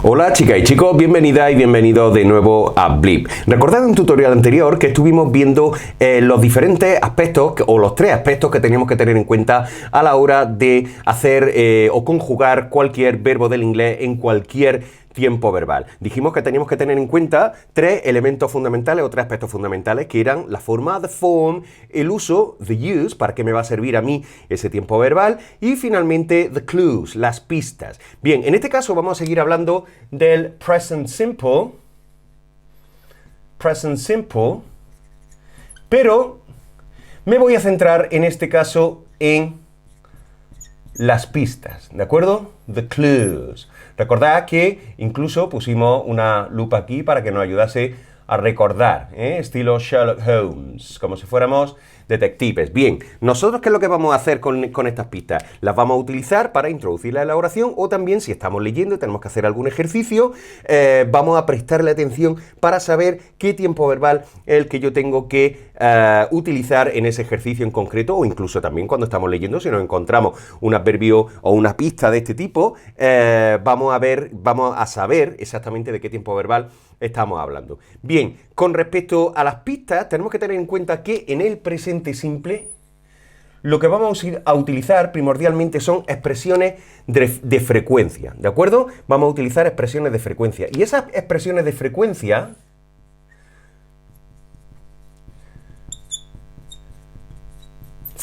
Hola chicas y chicos, bienvenidas y bienvenidos de nuevo a Blip. Recordad en un tutorial anterior que estuvimos viendo los diferentes aspectos o los tres aspectos que teníamos que tener en cuenta a la hora de hacer o conjugar cualquier verbo del inglés en cualquier tiempo verbal. Dijimos que teníamos que tener en cuenta tres elementos fundamentales o tres aspectos fundamentales que eran la forma, the form, el uso, the use, para qué me va a servir a mí ese tiempo verbal y finalmente the clues, las pistas. Bien, en este caso vamos a seguir hablando del present simple, pero me voy a centrar en este caso en las pistas, ¿de acuerdo? The clues. Recordad que incluso pusimos una lupa aquí para que nos ayudase a recordar, estilo Sherlock Holmes, como si fuéramos detectives. Bien, nosotros ¿qué es lo que vamos a hacer con estas pistas? Las vamos a utilizar para introducirlas en la oración o también si estamos leyendo y tenemos que hacer algún ejercicio, vamos a prestarle atención para saber qué tiempo verbal es el que yo tengo que utilizar en ese ejercicio en concreto o incluso también cuando estamos leyendo, si nos encontramos un adverbio o una pista de este tipo, vamos a saber exactamente de qué tiempo verbal estamos hablando. Bien, con respecto a las pistas, tenemos que tener en cuenta que en el presente simple lo que vamos a utilizar primordialmente son expresiones de frecuencia, ¿de acuerdo? Vamos a utilizar expresiones de frecuencia. Y esas expresiones de frecuencia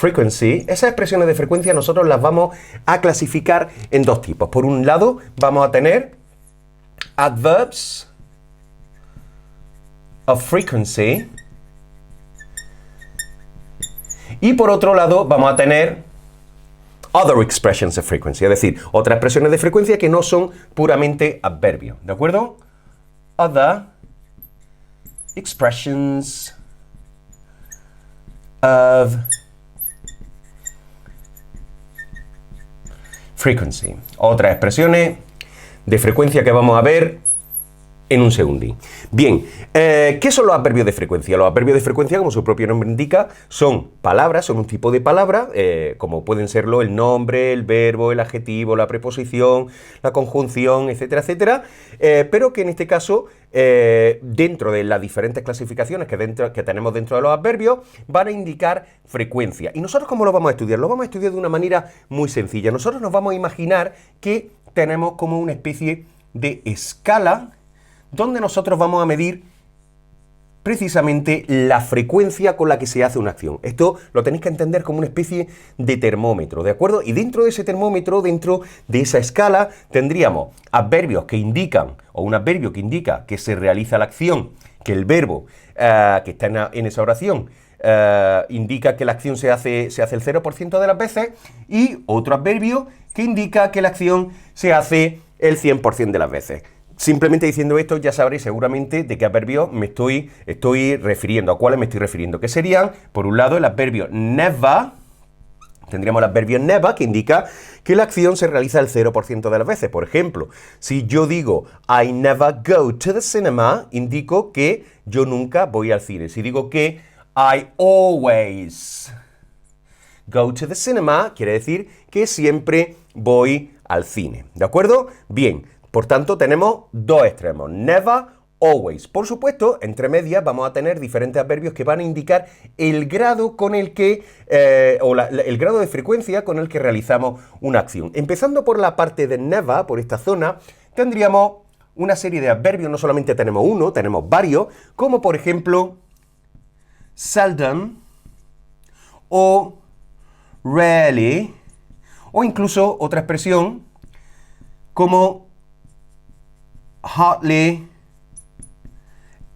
esas expresiones de frecuencia nosotros las vamos a clasificar en dos tipos. Por un lado, vamos a tener adverbs of frequency y por otro lado vamos a tener other expressions of frequency, es decir, otras expresiones de frecuencia que no son puramente adverbios, ¿de acuerdo? Other expressions of frequency. Otras expresiones de frecuencia que vamos a ver en un segundín. Bien, ¿qué son los adverbios de frecuencia? Los adverbios de frecuencia, como su propio nombre indica, son palabras, son un tipo de palabra, como pueden serlo el nombre, el verbo, el adjetivo, la preposición, la conjunción, etcétera, etcétera, pero que en este caso, dentro de las diferentes clasificaciones que tenemos dentro de los adverbios, van a indicar frecuencia. ¿Y nosotros cómo lo vamos a estudiar? Lo vamos a estudiar de una manera muy sencilla. Nosotros nos vamos a imaginar que tenemos como una especie de escala donde nosotros vamos a medir precisamente la frecuencia con la que se hace una acción. Esto lo tenéis que entender como una especie de termómetro, ¿de acuerdo? Y dentro de ese termómetro, dentro de esa escala, tendríamos adverbios que indican, o un adverbio que indica que se realiza la acción, que el verbo que está en esa oración indica que la acción se hace el 0% de las veces, y otro adverbio que indica que la acción se hace el 100% de las veces. Simplemente diciendo esto ya sabréis seguramente de qué adverbios me estoy refiriendo, a cuáles me estoy refiriendo, que serían, por un lado, el adverbio never. Tendríamos el adverbio never, que indica que la acción se realiza el 0% de las veces. Por ejemplo, si yo digo I never go to the cinema, indico que yo nunca voy al cine. Si digo que I always go to the cinema, quiere decir que siempre voy al cine. ¿De acuerdo? Bien. Por tanto, tenemos dos extremos, never, always. Por supuesto, entre medias vamos a tener diferentes adverbios que van a indicar el grado con el que, el grado de frecuencia con el que realizamos una acción. Empezando por la parte de never, por esta zona, tendríamos una serie de adverbios, no solamente tenemos uno, tenemos varios, como por ejemplo, seldom, o rarely, o incluso otra expresión como hardly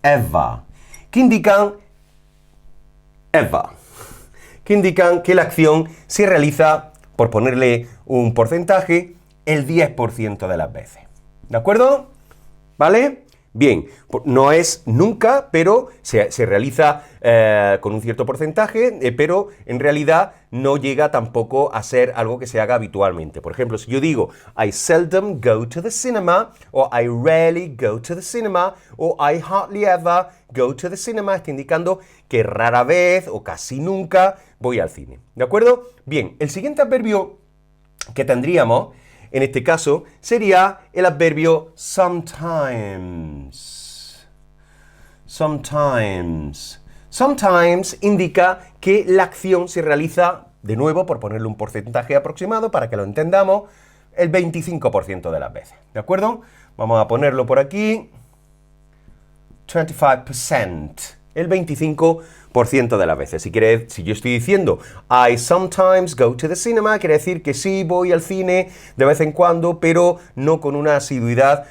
ever, que indican que la acción se realiza, por ponerle un porcentaje, el 10% de las veces. ¿De acuerdo? ¿Vale? Bien, no es nunca, pero se realiza con un cierto porcentaje, pero en realidad no llega tampoco a ser algo que se haga habitualmente. Por ejemplo, si yo digo I seldom go to the cinema, o I rarely go to the cinema, o I hardly ever go to the cinema, está indicando que rara vez o casi nunca voy al cine. ¿De acuerdo? Bien, el siguiente adverbio que tendríamos en este caso, sería el adverbio sometimes. Sometimes. Sometimes indica que la acción se realiza, de nuevo, por ponerle un porcentaje aproximado para que lo entendamos, el 25% de las veces. ¿De acuerdo? Vamos a ponerlo por aquí. 25%. El 25% de las veces. Si yo estoy diciendo I sometimes go to the cinema, quiere decir que sí voy al cine de vez en cuando, pero no con una asiduidad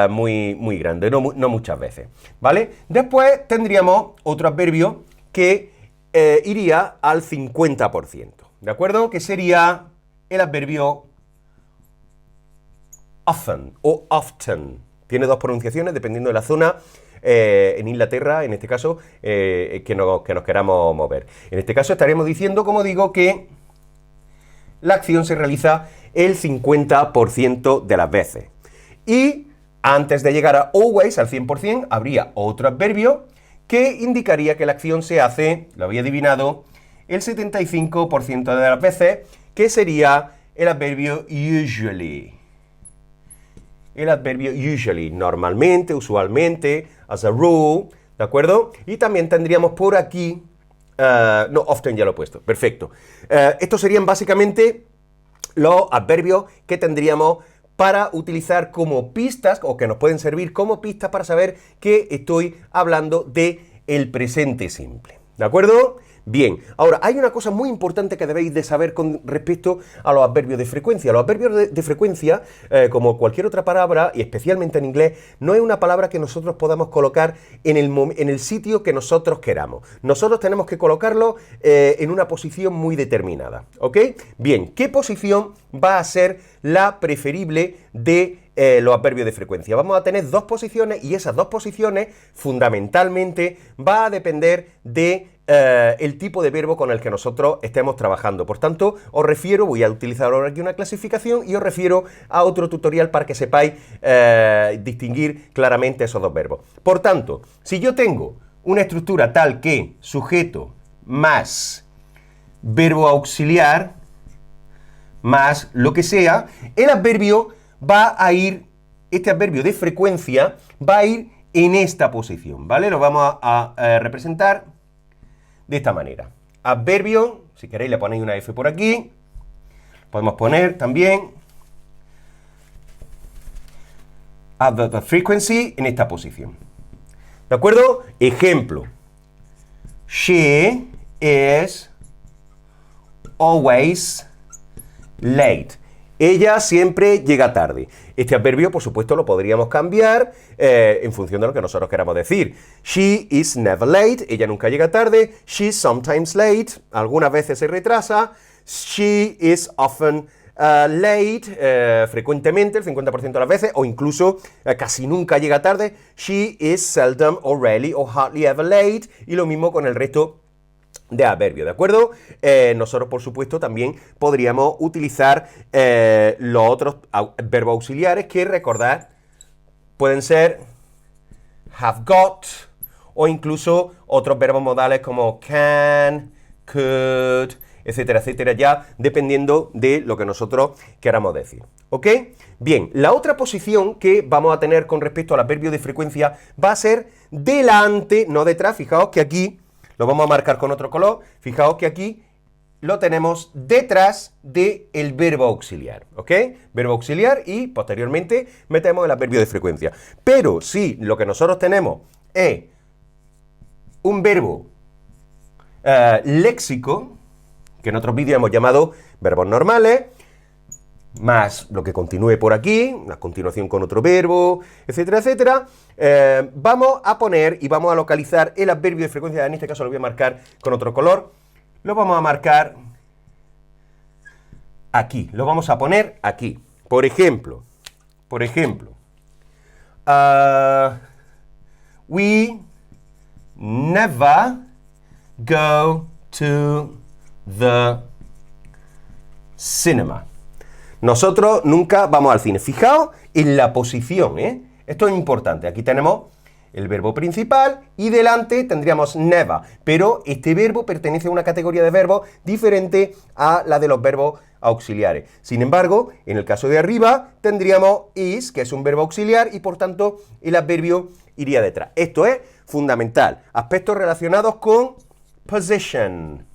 muy grande, no muchas veces. ¿Vale? Después tendríamos otro adverbio que iría al 50%. ¿De acuerdo? Que sería el adverbio often o often. Tiene dos pronunciaciones dependiendo de la zona. En Inglaterra, en este caso, que nos queramos mover. En este caso estaríamos diciendo, como digo, que la acción se realiza el 50% de las veces. Y antes de llegar a always, al 100%, habría otro adverbio que indicaría que la acción se hace, lo había adivinado, el 75% de las veces, que sería el adverbio usually. El adverbio usually, normalmente, usualmente, as a rule, ¿de acuerdo? Y también tendríamos por aquí, no, often ya lo he puesto, perfecto. Estos serían básicamente los adverbios que tendríamos para utilizar como pistas, o que nos pueden servir como pistas para saber que estoy hablando de el presente simple, ¿de acuerdo? Bien, ahora hay una cosa muy importante que debéis de saber con respecto a los adverbios de frecuencia. Los adverbios de frecuencia, como cualquier otra palabra, y especialmente en inglés, no es una palabra que nosotros podamos colocar en el sitio que nosotros queramos. Nosotros tenemos que colocarlo en una posición muy determinada, ¿ok? Bien, ¿qué posición va a ser la preferible de los adverbios de frecuencia? Vamos a tener dos posiciones y esas dos posiciones fundamentalmente va a depender de el tipo de verbo con el que nosotros estemos trabajando. Por tanto, voy a utilizar ahora aquí una clasificación y os refiero a otro tutorial para que sepáis distinguir claramente esos dos verbos. Por tanto, si yo tengo una estructura tal que sujeto más verbo auxiliar más lo que sea, el adverbio va a ir, este adverbio de frecuencia va a ir en esta posición, ¿vale? Lo vamos a representar de esta manera. Adverbio, si queréis le ponéis una F por aquí, podemos poner también adverb of frequency en esta posición. ¿De acuerdo? Ejemplo. She is always late. Ella siempre llega tarde. Este adverbio, por supuesto, lo podríamos cambiar en función de lo que nosotros queramos decir. She is never late. Ella nunca llega tarde. She's sometimes late. Algunas veces se retrasa. She is often late. Frecuentemente, el 50% de las veces, o incluso casi nunca llega tarde. She is seldom or rarely or hardly ever late. Y lo mismo con el resto de adverbio, ¿de acuerdo? Nosotros, por supuesto, también podríamos utilizar los otros verbos auxiliares que, recordad, pueden ser have got o incluso otros verbos modales como can, could, etcétera, etcétera, ya dependiendo de lo que nosotros queramos decir. ¿Ok? Bien, la otra posición que vamos a tener con respecto al adverbio de frecuencia va a ser delante, no detrás. Fijaos que aquí lo vamos a marcar con otro color. Fijaos que aquí lo tenemos detrás del verbo auxiliar, ¿ok? Verbo auxiliar y posteriormente metemos el adverbio de frecuencia. Pero si lo que nosotros tenemos es un verbo léxico, que en otros vídeos hemos llamado verbos normales, más lo que continúe por aquí, a continuación con otro verbo, etcétera, etcétera, vamos a poner y vamos a localizar el adverbio de frecuencia. En este caso lo voy a marcar con otro color. Lo vamos a marcar aquí, lo vamos a poner aquí. Por ejemplo, we never go to the cinema. Nosotros nunca vamos al cine. Fijaos en la posición, ¿eh? Esto es importante. Aquí tenemos el verbo principal y delante tendríamos never. Pero este verbo pertenece a una categoría de verbos diferente a la de los verbos auxiliares. Sin embargo, en el caso de arriba tendríamos is, que es un verbo auxiliar, y por tanto el adverbio iría detrás. Esto es fundamental. Aspectos relacionados con position.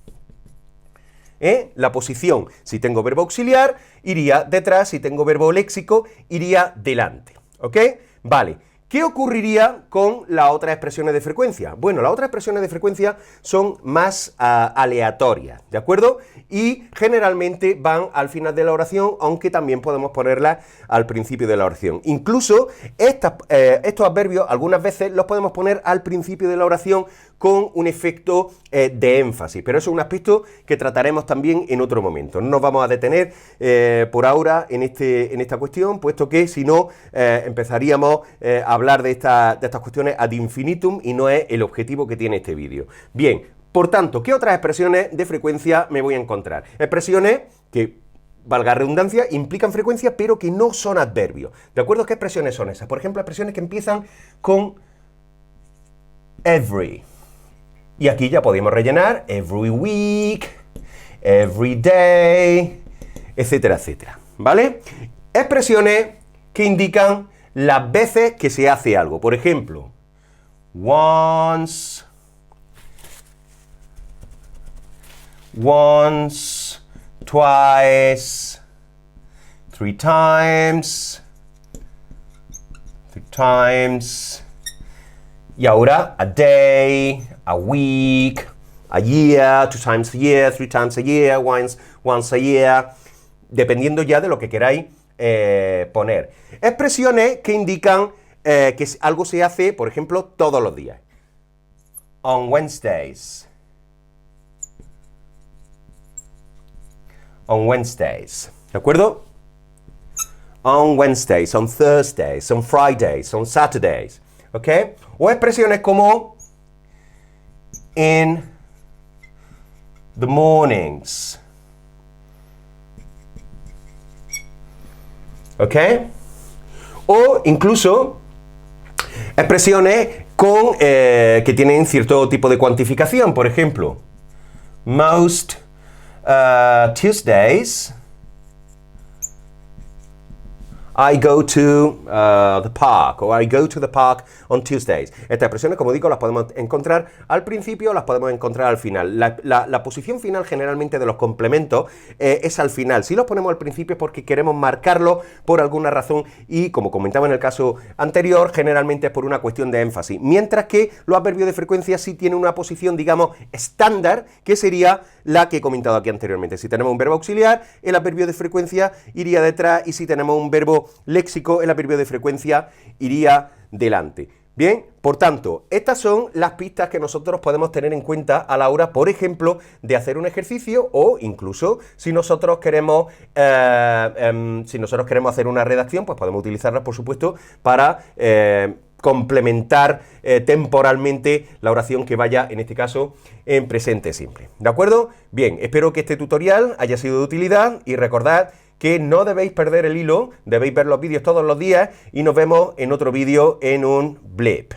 La posición, si tengo verbo auxiliar, iría detrás, si tengo verbo léxico, iría delante. ¿Ok? Vale. ¿Qué ocurriría con las otras expresiones de frecuencia? Bueno, las otras expresiones de frecuencia son más aleatorias, ¿de acuerdo? Y generalmente van al final de la oración, aunque también podemos ponerlas al principio de la oración. Incluso estos adverbios algunas veces los podemos poner al principio de la oración con un efecto de énfasis, pero eso es un aspecto que trataremos también en otro momento. No nos vamos a detener por ahora en esta cuestión, puesto que si no empezaríamos a hablar de estas cuestiones ad infinitum y no es el objetivo que tiene este vídeo. Bien, por tanto, ¿qué otras expresiones de frecuencia me voy a encontrar? Expresiones que, valga redundancia, implican frecuencia, pero que no son adverbios. ¿De acuerdo? ¿Qué expresiones son esas? Por ejemplo, expresiones que empiezan con every. Y aquí ya podemos rellenar every week, every day, etcétera, etcétera. ¿Vale? Expresiones que indican las veces que se hace algo. Por ejemplo, once, twice, three times, y ahora a day, a week, a year, 2 times a year, 3 times a year, once a year, dependiendo ya de lo que queráis poner. Expresiones que indican que algo se hace, por ejemplo, todos los días. On Wednesdays. On Wednesdays. ¿De acuerdo? On Wednesdays, on Thursdays, on Fridays, on Saturdays. ¿Ok? O expresiones como in the mornings. ¿Ok? O incluso expresiones con, que tienen cierto tipo de cuantificación. Por ejemplo, most Tuesdays I go to the park, o I go to the park on Tuesdays. Estas expresiones, como digo, las podemos encontrar al principio, las podemos encontrar al final. La posición final generalmente de los complementos es al final. Si los ponemos al principio es porque queremos marcarlo por alguna razón y, como comentaba en el caso anterior, generalmente es por una cuestión de énfasis. Mientras que los adverbios de frecuencia sí tienen una posición, digamos, estándar, que sería la que he comentado aquí anteriormente. Si tenemos un verbo auxiliar, el adverbio de frecuencia iría detrás, y si tenemos un verbo léxico, el adverbio de frecuencia iría delante. Bien, por tanto, estas son las pistas que nosotros podemos tener en cuenta a la hora, por ejemplo, de hacer un ejercicio, o incluso si nosotros queremos hacer una redacción, pues podemos utilizarlas, por supuesto, para complementar temporalmente la oración que vaya, en este caso, en presente simple. ¿De acuerdo? Bien, espero que este tutorial haya sido de utilidad y recordad que no debéis perder el hilo, debéis ver los vídeos todos los días y nos vemos en otro vídeo en un blip.